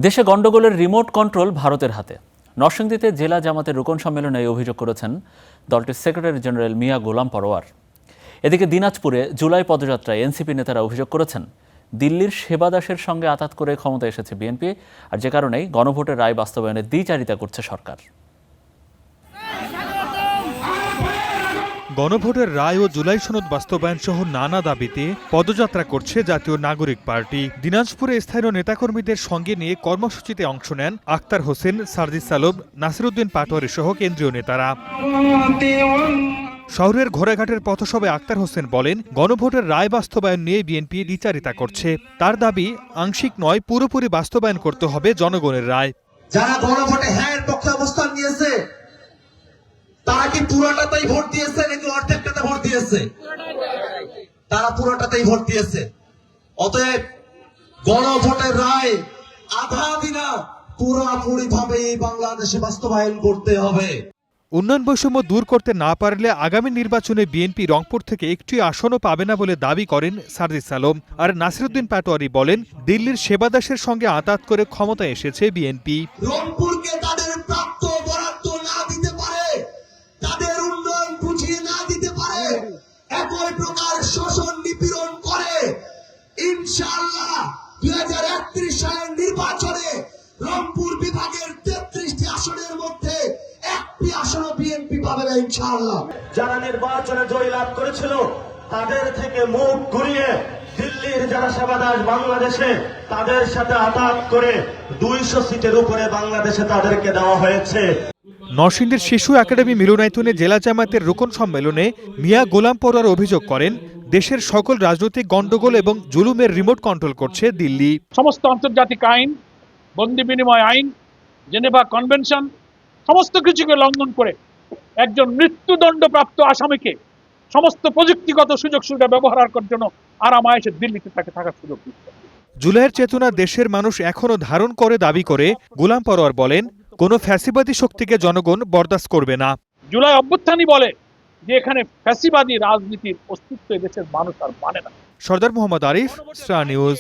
দেশে গন্ডগোলের remote control ভারতের হাতে। নরসিংদীতে জেলা জামাতের রোকন সম্মেলনে এই অভিযোগ করেছেন দলটির সেক্রেটারি জেনারেল মিয়া গোলাম পরোয়ার। এদিকে দিনাজপুরে জুলাই পদযাত্রায় এনসিপি নেতারা অভিযোগ করেছেন দিল্লির সেবা দাসের সঙ্গে আঁতাত করে ক্ষমতায় এসেছে বিএনপি, আর যে কারণেই গণভোটের রায় বাস্তবায়নের দ্বিচারিতা করছে সরকার। গণভোটের রায় ও জুলাই সনদ বাস্তবায়ন সহ নানা দাবিতে পদযাত্রা করছে জাতীয় নাগরিক পার্টি। দিনাজপুরে স্থানীয় নেতাকর্মীদের সঙ্গে নিয়ে কর্মসূচিতে অংশ নেন আক্তার হোসেন, সার্জিস আলম, নাসিরউদ্দিন পাটোয়ারি সহ কেন্দ্রীয় নেতারা। শহরের ঘোড়াঘাটের পথসভায় আক্তার হোসেন বলেন, গণভোটের রায় বাস্তবায়ন নিয়ে বিএনপি দ্বিচারিতা করছে। তার দাবি, আংশিক নয় পুরোপুরি বাস্তবায়ন করতে হবে জনগণের রায়। যারা গণভোটে হ্যাঁ পক্ষে অবস্থান নিয়েছে তারা কি পুরোটাতেই ভোট দিয়েছে নাকি অর্ধেকটাতে ভোট দিয়েছে? তারা পুরোটাতেই ভোট দিয়েছে। অতএব গণভোটের রায় আধা দিনা পুরোপুরি ভাবে বাংলাদেশে বাস্তবায়ন করতে হবে। উন্নয়ন বৈষম্য দূর করতে না পারলে আগামী নির্বাচনে বিএনপি রংপুর থেকে একটি আসনও পাবে না বলে দাবি করেন সার্জিস আলম। আর নাসিরউদ্দিন পাটোয়ারি বলেন, দিল্লির সেবা দাসের সঙ্গে আঁতাত করে ক্ষমতায় এসেছে বিএনপি। রংপুরকে তাদের প্রাপ্ত বরাদ্দ না দিতে পারে, তাদের উন্নয়ন বুঝিয়ে না দিতে পারে, একই প্রকার শোষণ নিপীড়ন করে ইনশাআল্লাহ 2031 সালের নির্বাচনে রংপুর বিভাগের 33টি আসনের মধ্যে একটি আসন বিএনপি পাবে না ইনশাআল্লাহ। যারা নির্বাচনে জয়লাভ করেছিল তাদের থেকে মুখ ঘুরিয়ে দিল্লির যারা সেবাদাস বাংলাদেশে তাদের সাথে আঘাত করে 200 সিটের উপরে বাংলাদেশে তাদেরকে দেওয়া হয়েছে। নরসিংদীর শিশু একাডেমি মিলনায়তনে জেলা জামায়াতের রোকন সম্মেলনে মিয়া গোলাম পরোয়ার অভিযোগ করেন, দেশের সকল রাজনৈতিক গন্ডগোল এবং জুলুমের রিমোট কন্ট্রোল করছে দিল্লি। সমস্ত আন্তর্জাতিক আইন, বন্দি বিনিময় আইন, জেনেভা কনভেনশন সমস্ত কিছুকে লঙ্ঘন করে একজন মৃত্যুদণ্ডপ্রাপ্ত আসামিকে সমস্ত প্রযুক্তিগত সুযোগ সুবিধা ব্যবহার করার জন্য আরামায়েশে দিল্লিতে তাকে থাকার সুযোগ দিচ্ছে। জুলাইয়ের চেতনা দেশের মানুষ এখনো ধারণ করে দাবি করে গোলাম পরোয়ার বলেন, কোনো ফ্যাসিবাদী শক্তিকে জনগণ বরদাস্ত করবে না। জুলাই অভ্যুত্থানই বলে যে এখানে ফ্যাসিবাদী রাজনীতির অস্তিত্ব দেশের মানুষ আর মানে না। Sardar Mohammad Arif, star news.